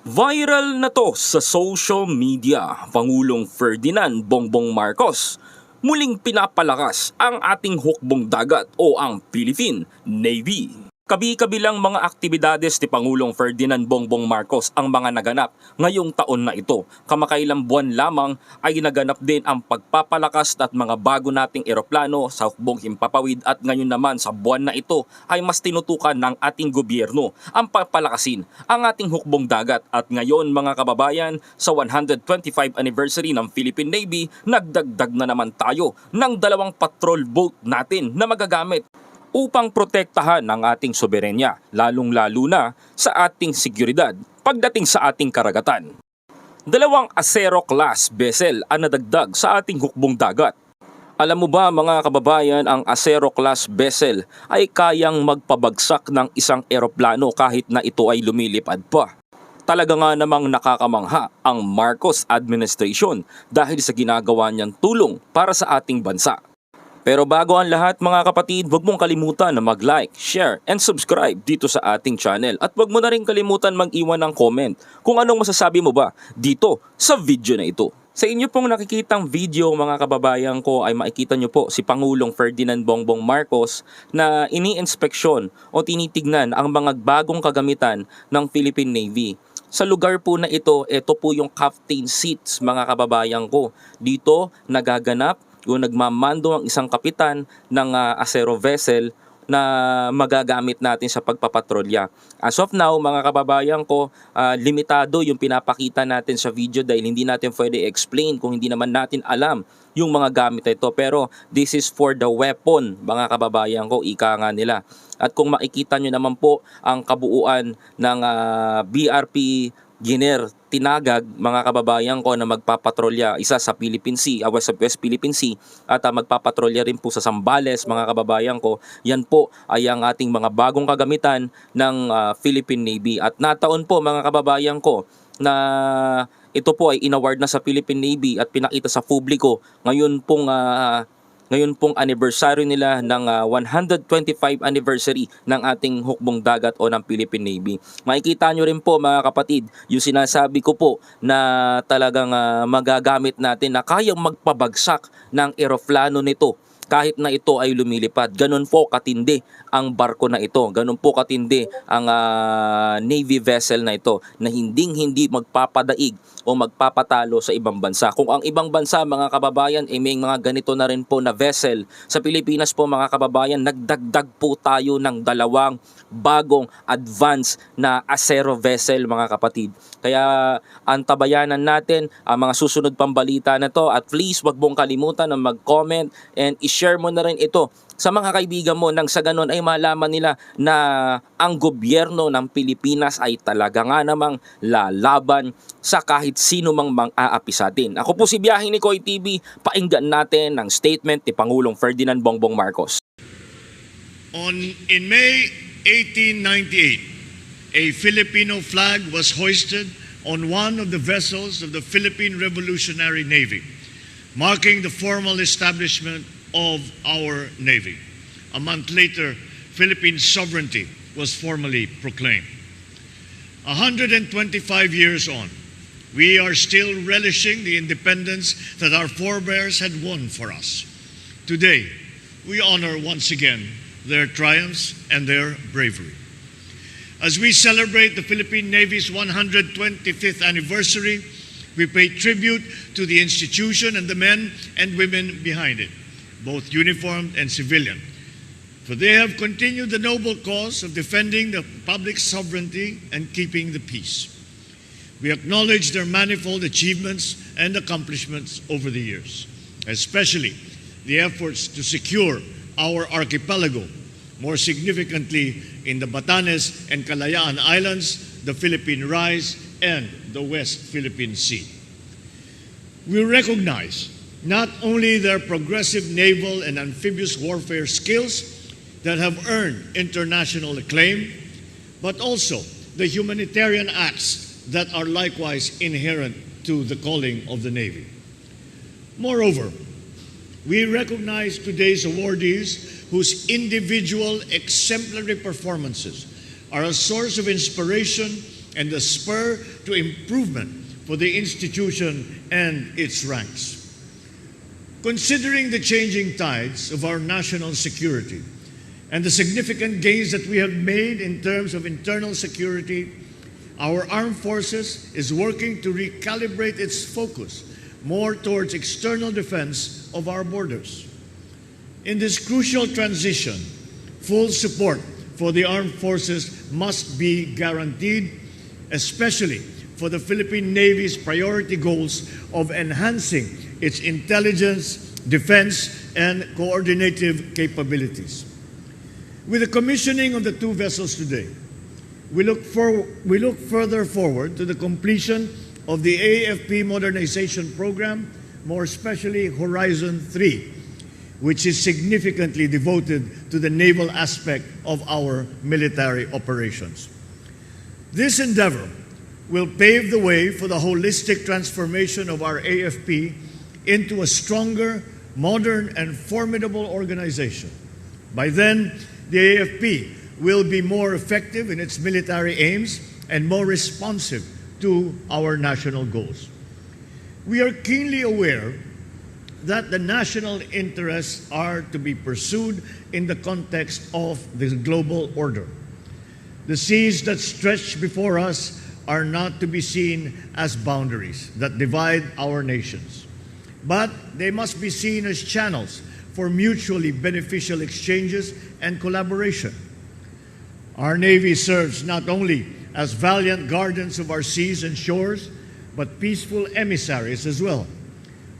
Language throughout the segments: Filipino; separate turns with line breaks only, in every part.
Viral na to sa social media, Pangulong Ferdinand Bongbong Marcos. Muling pinapalakas ang ating hukbong dagat o ang Philippine Navy. Kabi-kabilang mga aktibidades ni Pangulong Ferdinand Bongbong Marcos ang mga naganap ngayong taon na ito. Kamakailang buwan lamang ay naganap din ang pagpapalakas at mga bago nating eroplano sa hukbong himpapawid at ngayon naman sa buwan na ito ay mas tinutukan ng ating gobyerno ang papalakasin ang ating hukbong dagat at ngayon mga kababayan sa 125th anniversary ng Philippine Navy nagdagdag na naman tayo ng 2 patrol boat natin na magagamit upang protektahan ang ating soberenya, lalong-lalo na sa ating seguridad pagdating sa ating karagatan. 2 Asero class vessel ang nadagdag sa ating hukbong dagat. Alam mo ba mga kababayan, ang Asero class vessel ay kayang magpabagsak ng isang eroplano kahit na ito ay lumilipad pa. Talaga nga namang nakakamangha ang Marcos administration dahil sa ginagawa niyang tulong para sa ating bansa. Pero bago ang lahat mga kapatid, huwag mong kalimutan na mag-like, share, and subscribe dito sa ating channel. At huwag mo na rin kalimutan mag-iwan ng comment kung anong masasabi mo ba dito sa video na ito. Sa inyo pong nakikitang video mga kababayan ko ay makikita nyo po si Pangulong Ferdinand Bongbong Marcos na ini-inspeksyon o tinitignan ang mga bagong kagamitan ng Philippine Navy. Sa lugar po na ito po yung captain seats mga kababayan ko. Dito nagaganap yung nagmamando ang isang kapitan ng Asero vessel na magagamit natin sa pagpapatrolya. As of now, mga kababayan ko, limitado yung pinapakita natin sa video dahil hindi natin pwede explain kung hindi naman natin alam yung mga gamit na ito. Pero this is for the weapon, mga kababayan ko, ika nga nila. At kung makikita nyo naman po ang kabuuan ng BRP Giner Tinagag, mga kababayan ko, na magpapatrolya, isa sa Philippine Sea, West Philippine Sea, at magpapatrolya rin po sa Zambales, mga kababayan ko. Yan po ay ang ating mga bagong kagamitan ng Philippine Navy. At nataon po mga kababayan ko na ito po ay inaward na sa Philippine Navy at pinakita sa publiko ngayon pong anniversary nila ng 125 anniversary ng ating hukbong dagat o ng Philippine Navy. Makikita nyo rin po mga kapatid, yung sinasabi ko po na talagang magagamit natin na kayang magpabagsak ng eroplano nito kahit na ito ay lumilipad. Ganun po katindi ang barko na ito. Ganun po katindi ang Navy vessel na ito na hindi magpapadaig o magpapatalo sa ibang bansa. Kung ang ibang bansa mga kababayan ay may mga ganito na rin po na vessel, sa Pilipinas po mga kababayan nagdagdag po tayo ng 2 bagong advanced na Asero vessel mga kapatid. Kaya antabayanan natin ang mga susunod pang balita na to at please wag mong kalimutan na mag-comment and i-share mo na rin ito sa mga kaibigan mo nang sa ganon ay malaman nila na ang gobyerno ng Pilipinas ay talaga nga namang lalaban sa kahit sino mang mang-aapi sa atin. Ako po si Biyahe ni Koy TV, painggan natin ang statement ni Pangulong Ferdinand Bongbong Marcos.
In May 1898, a Filipino flag was hoisted on one of the vessels of the Philippine Revolutionary Navy, marking the formal establishment of our Navy. A month later, Philippine sovereignty was formally proclaimed. 125 years on, we are still relishing the independence that our forebears had won for us. Today, we honor once again their triumphs and their bravery. As we celebrate the Philippine Navy's 125th anniversary, we pay tribute to the institution and the men and women behind it, both uniformed and civilian, for they have continued the noble cause of defending the public sovereignty and keeping the peace. We acknowledge their manifold achievements and accomplishments over the years, especially the efforts to secure our archipelago, more significantly in the Batanes and Kalayaan Islands, the Philippine Rise, and the West Philippine Sea. We recognize not only their progressive naval and amphibious warfare skills that have earned international acclaim, but also the humanitarian acts that are likewise inherent to the calling of the Navy. Moreover, we recognize today's awardees whose individual exemplary performances are a source of inspiration and the spur to improvement for the institution and its ranks. Considering the changing tides of our national security and the significant gains that we have made in terms of internal security, our armed forces is working to recalibrate its focus more towards external defense of our borders. In this crucial transition, full support for the armed forces must be guaranteed, especially for the Philippine Navy's priority goals of enhancing its intelligence, defense, and coordinative capabilities. With the commissioning of the two vessels today, we look further forward to the completion of the AFP modernization program, more especially Horizon 3, which is significantly devoted to the naval aspect of our military operations. This endeavor will pave the way for the holistic transformation of our AFP into a stronger, modern, and formidable organization. By then, the AFP will be more effective in its military aims and more responsive to our national goals. We are keenly aware that the national interests are to be pursued in the context of the global order. The seas that stretch before us are not to be seen as boundaries that divide our nations, but they must be seen as channels for mutually beneficial exchanges and collaboration. Our Navy serves not only as valiant guardians of our seas and shores, but peaceful emissaries as well.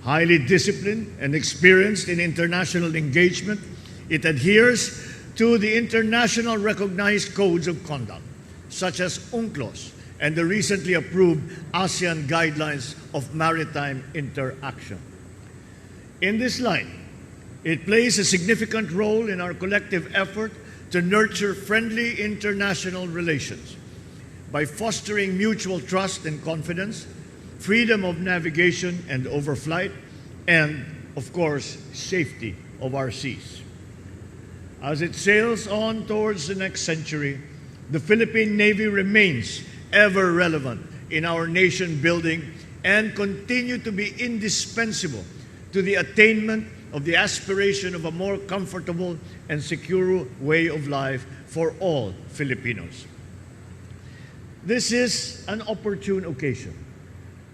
Highly disciplined and experienced in international engagement, it adheres to the international recognized codes of conduct, such as UNCLOS and the recently approved ASEAN Guidelines of Maritime Interaction. In this light, it plays a significant role in our collective effort to nurture friendly international relations by fostering mutual trust and confidence, freedom of navigation and overflight, and, of course, safety of our seas. As it sails on towards the next century, the Philippine Navy remains ever relevant in our nation building and continue to be indispensable to the attainment of the aspiration of a more comfortable and secure way of life for all Filipinos. This is an opportune occasion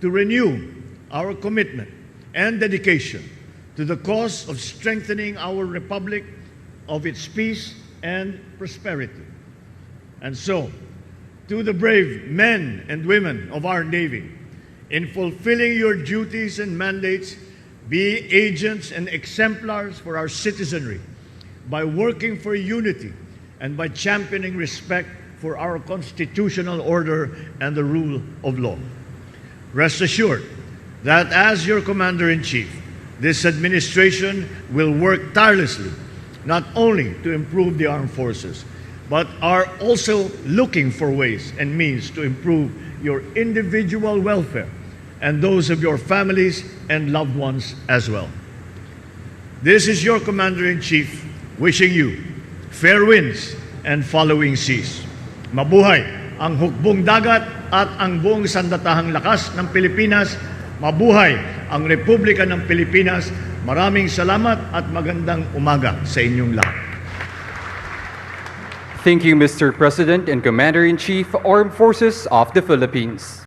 to renew our commitment and dedication to the cause of strengthening our republic, of its peace and prosperity. And so, to the brave men and women of our Navy, in fulfilling your duties and mandates, be agents and exemplars for our citizenry by working for unity and by championing respect for our constitutional order and the rule of law. Rest assured that as your Commander-in-Chief, this administration will work tirelessly not only to improve the armed forces, but are also looking for ways and means to improve your individual welfare and those of your families and loved ones as well. This is your Commander-in-Chief wishing you fair winds and following seas. Mabuhay ang hukbong dagat at ang buong sandatahang lakas ng Pilipinas. Mabuhay ang Republika ng Pilipinas. Maraming salamat at magandang umaga sa inyong lahat.
Thank you, Mr. President and Commander-in-Chief, Armed Forces of the Philippines.